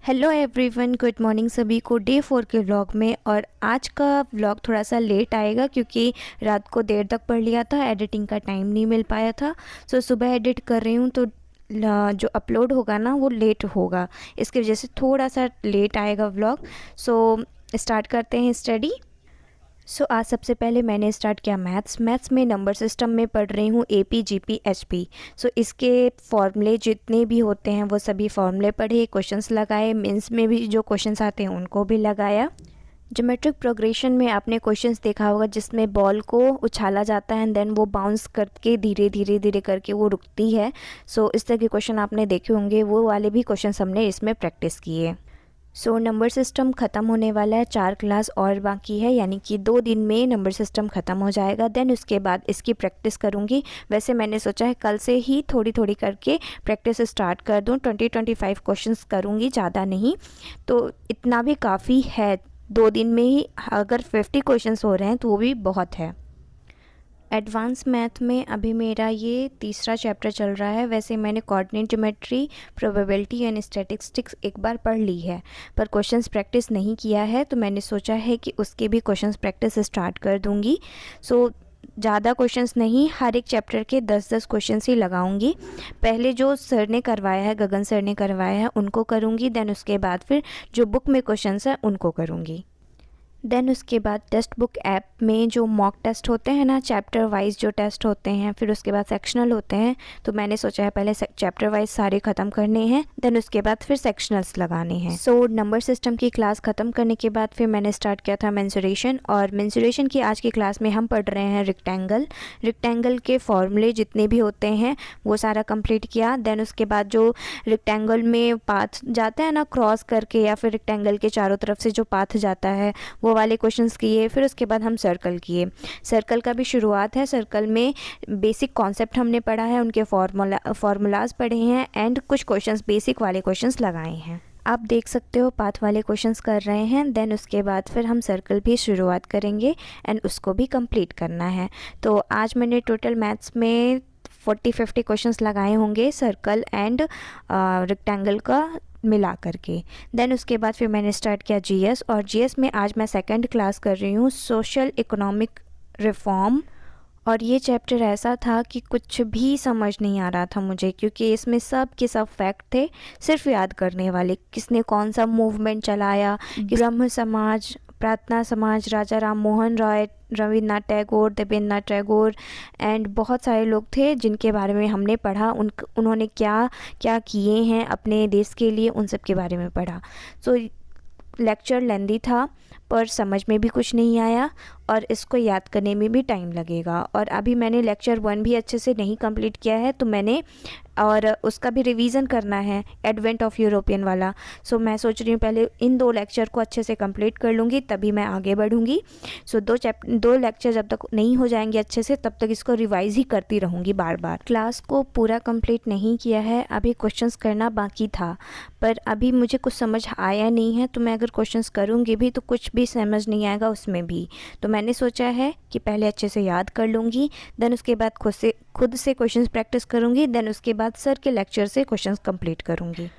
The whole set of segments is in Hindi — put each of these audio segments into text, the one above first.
हेलो एवरीवन, गुड मॉर्निंग सभी को डे 4 के व्लॉग में। और आज का व्लॉग थोड़ा सा लेट आएगा क्योंकि रात को देर तक पढ़ लिया था, एडिटिंग का टाइम नहीं मिल पाया था। सो सुबह एडिट कर रही हूँ तो जो अपलोड होगा ना वो लेट होगा, इसकी वजह से थोड़ा सा लेट आएगा व्लॉग। सो स्टार्ट करते हैं स्टडी। आज सबसे पहले मैंने स्टार्ट किया मैथ्स में नंबर सिस्टम में पढ़ रही हूँ AP GP HP। इसके फॉर्मूले जितने भी होते हैं वो सभी फॉर्मूले पढ़े, क्वेश्चंस लगाए, मेंस में भी जो क्वेश्चंस आते हैं उनको भी लगाया। ज्योमेट्रिक प्रोग्रेशन में आपने क्वेश्चंस देखा होगा जिसमें बॉल को उछाला जाता है एंड देन वो बाउंस करके धीरे धीरे करके वो रुकती है। इस तरह के क्वेश्चन आपने देखे होंगे, वो वाले भी क्वेश्चंस हमने इसमें प्रैक्टिस किए। नंबर सिस्टम ख़त्म होने वाला है, 4 क्लास और बाकी है, यानी कि 2 दिन में नंबर सिस्टम ख़त्म हो जाएगा। देन उसके बाद इसकी प्रैक्टिस करूँगी। वैसे मैंने सोचा है कल से ही थोड़ी थोड़ी करके प्रैक्टिस स्टार्ट कर दूँ। 20-25 क्वेश्चंस करूँगी, ज़्यादा नहीं, तो इतना भी काफ़ी है। 2 दिन में ही अगर 50 क्वेश्चंस हो रहे हैं तो वो भी बहुत है। एडवांस मैथ में अभी मेरा ये तीसरा चैप्टर चल रहा है। वैसे मैंने coordinate geometry, probability and statistics एक बार पढ़ ली है, पर क्वेश्चंस प्रैक्टिस नहीं किया है, तो मैंने सोचा है कि उसके भी क्वेश्चंस प्रैक्टिस स्टार्ट कर दूंगी। ज़्यादा क्वेश्चंस नहीं, हर एक चैप्टर के 10-10 क्वेश्चंस ही लगाऊंगी। पहले जो सर ने करवाया है, गगन सर ने करवाया है, उनको करूँगी। देन उसके बाद फिर जो बुक में क्वेश्चंस हैं उनको करूँगी। देन उसके बाद टेक्स्ट बुक ऐप में जो मॉक टेस्ट होते हैं ना, चैप्टर वाइज जो टेस्ट होते हैं, फिर उसके बाद सेक्शनल होते हैं, तो मैंने सोचा है पहले चैप्टर वाइज सारे ख़त्म करने हैं, देन उसके बाद फिर सेक्शनल्स लगाने हैं। नंबर सिस्टम की क्लास ख़त्म करने के बाद फिर मैंने स्टार्ट किया था मेंसुरेशन। और मेंसुरेशन की आज की क्लास में हम पढ़ रहे हैं रेक्टेंगल के फॉर्मूले जितने भी होते हैं वो सारा कंप्लीट किया। देन उसके बाद जो रेक्टेंगल में पाथ जाता है ना क्रॉस करके, या फिर रेक्टेंगल के चारों तरफ से जो पाथ जाता है वो वाले क्वेश्चंस किए। फिर उसके बाद हम सर्कल किए। सर्कल का भी शुरुआत है। सर्कल में बेसिक कॉन्सेप्ट हमने पढ़ा है, उनके फार्मूलाज पढ़े हैं एंड कुछ क्वेश्चंस बेसिक वाले क्वेश्चंस लगाए हैं। आप देख सकते हो पाथ वाले क्वेश्चंस कर रहे हैं। देन उसके बाद फिर हम सर्कल भी शुरुआत करेंगे एंड उसको भी कंप्लीट करना है। तो आज मैंने टोटल मैथ्स में 40-50 क्वेश्चंस लगाए होंगे, सर्कल एंड रेक्टेंगल का मिला करके। देन उसके बाद फिर मैंने स्टार्ट किया GS। और GS में आज मैं सेकंड क्लास कर रही हूँ, सोशल इकोनॉमिक रिफॉर्म। और ये चैप्टर ऐसा था कि कुछ भी समझ नहीं आ रहा था मुझे, क्योंकि इसमें सब के सब फैक्ट थे सिर्फ याद करने वाले। किसने कौन सा मूवमेंट चलाया, ब्रह्म समाज, प्रार्थना समाज, राजा राम मोहन रॉय, रविन्द्रनाथ टैगोर, देवेंद्रनाथ टैगोर एंड बहुत सारे लोग थे जिनके बारे में हमने पढ़ा। उन्होंने क्या क्या किए हैं अपने देश के लिए, उन सब के बारे में पढ़ा। लेक्चर लेंदी था पर समझ में भी कुछ नहीं आया और इसको याद करने में भी टाइम लगेगा। और अभी मैंने लेक्चर 1 भी अच्छे से नहीं कंप्लीट किया है, तो मैंने और उसका भी रिवीजन करना है, एडवेंट ऑफ यूरोपियन वाला। मैं सोच रही हूँ पहले इन 2 लेक्चर को अच्छे से कंप्लीट कर लूँगी, तभी मैं आगे बढ़ूँगी। 2 लेक्चर जब तक नहीं हो जाएंगे अच्छे से, तब तक इसको रिवाइज ही करती रहूँगी बार बार। क्लास को पूरा कंप्लीट नहीं किया है, अभी क्वेश्चंस करना बाकी था, पर अभी मुझे कुछ समझ आया नहीं है, तो मैं अगर क्वेश्चंस करूँगी भी तो कुछ भी समझ नहीं आएगा उसमें भी। तो मैंने सोचा है कि पहले अच्छे से याद कर लूँगी, देन उसके बाद खुद से क्वेश्चंस प्रैक्टिस करूँगी, देन उसके बाद सर के लेक्चर से क्वेश्चंस कंप्लीट करूँगी।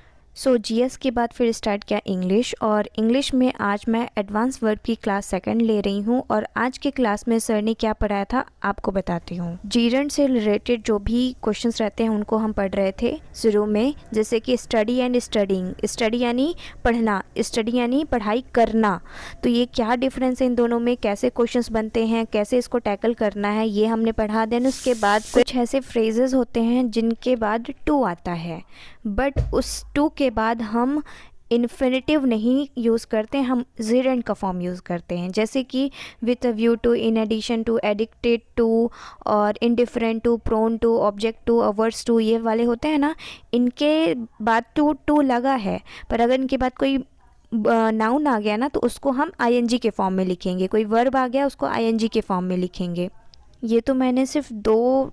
GS के बाद फिर स्टार्ट किया इंग्लिश। और इंग्लिश में आज मैं एडवांस वर्ब की क्लास सेकंड ले रही हूँ। और आज के क्लास में सर ने क्या पढ़ाया था आपको बताती हूँ। जीरेंट से रिलेटेड जो भी क्वेश्चंस रहते हैं उनको हम पढ़ रहे थे शुरू में, जैसे कि स्टडी एंड स्टडिंग। स्टडी यानी पढ़ना, स्टडी यानी पढ़ाई करना। तो ये क्या डिफरेंस है इन दोनों में, कैसे क्वेश्चंस बनते हैं, कैसे इसको टैकल करना है, ये हमने पढ़ा। देन उसके बाद कुछ ऐसे फ्रेजेस होते हैं जिनके बाद टू आता है, बट उस टू के बाद हम इन्फिनेटिव नहीं यूज़ करते, हम जेरेंट का फॉर्म यूज़ करते हैं, जैसे कि with a view to, in addition to, addicted to, और indifferent to, prone to, object to, averse to, ये वाले होते हैं ना, इनके बाद टू लगा है। पर अगर इनके बाद कोई नाउन आ गया ना तो उसको हम ING के फॉर्म में लिखेंगे, कोई वर्ब आ गया उसको ING के फॉर्म में लिखेंगे। ये तो मैंने सिर्फ 2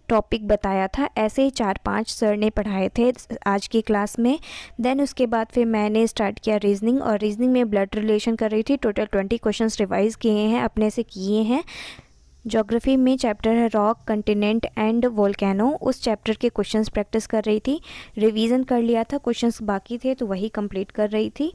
टॉपिक बताया था, ऐसे ही 4-5 सर ने पढ़ाए थे आज की क्लास में। देन उसके बाद फिर मैंने स्टार्ट किया रीजनिंग। और रीजनिंग में ब्लड रिलेशन कर रही थी। टोटल 20 क्वेश्चंस रिवाइज़ किए हैं, अपने से किए हैं। ज्योग्राफी में चैप्टर है रॉक, कंटिनेंट एंड वोल्केनो, उस चैप्टर के क्वेश्चंस प्रैक्टिस कर रही थी। रिवीजन कर लिया था, क्वेश्चंस बाकी थे तो वही कंप्लीट कर रही थी।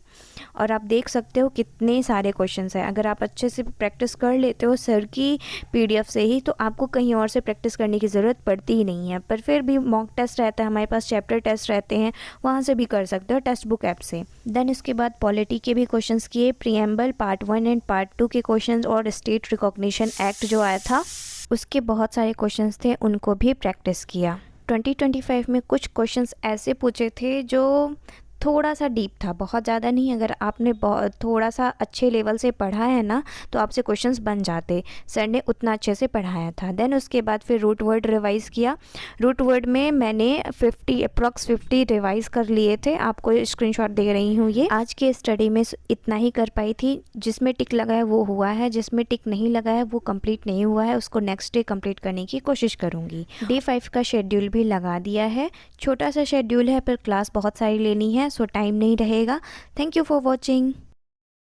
और आप देख सकते हो कितने सारे क्वेश्चंस हैं। अगर आप अच्छे से प्रैक्टिस कर लेते हो सर की पीडीएफ से ही, तो आपको कहीं और से प्रैक्टिस करने की ज़रूरत पड़ती ही नहीं है। पर फिर भी मॉक टेस्ट रहता है हमारे पास, चैप्टर टेस्ट रहते हैं, वहाँ से भी कर सकते हो टेक्स्ट बुक ऐप से। देन इसके बाद पॉलिटी के भी क्वेश्चंस किए, प्रीएम्बल पार्ट 1 एंड पार्ट 2 के क्वेश्चंस और स्टेट रिकॉग्निशन एक्ट जो आया था उसके बहुत सारे क्वेश्चंस थे, उनको भी प्रैक्टिस किया। 2025 में कुछ क्वेश्चंस ऐसे पूछे थे जो थोड़ा सा डीप था, बहुत ज़्यादा नहीं। अगर आपने थोड़ा सा अच्छे लेवल से पढ़ा है ना तो आपसे क्वेश्चंस बन जाते, सर ने उतना अच्छे से पढ़ाया था। देन उसके बाद फिर रूट वर्ड रिवाइज़ किया। रूट वर्ड में मैंने 50 रिवाइज़ कर लिए थे, आपको स्क्रीनशॉट दे रही हूँ। ये आज के स्टडी में इतना ही कर पाई थी। जिसमें टिक लगा है वो हुआ है, जिसमें टिक नहीं लगा है वो कंप्लीट नहीं हुआ है, उसको नेक्स्ट डे कंप्लीट करने की कोशिश करूँगी। डे 5 का शेड्यूल भी लगा दिया है, छोटा सा शेड्यूल है पर क्लास बहुत सारी लेनी है, सो टाइम नहीं रहेगा। Thank you for watching.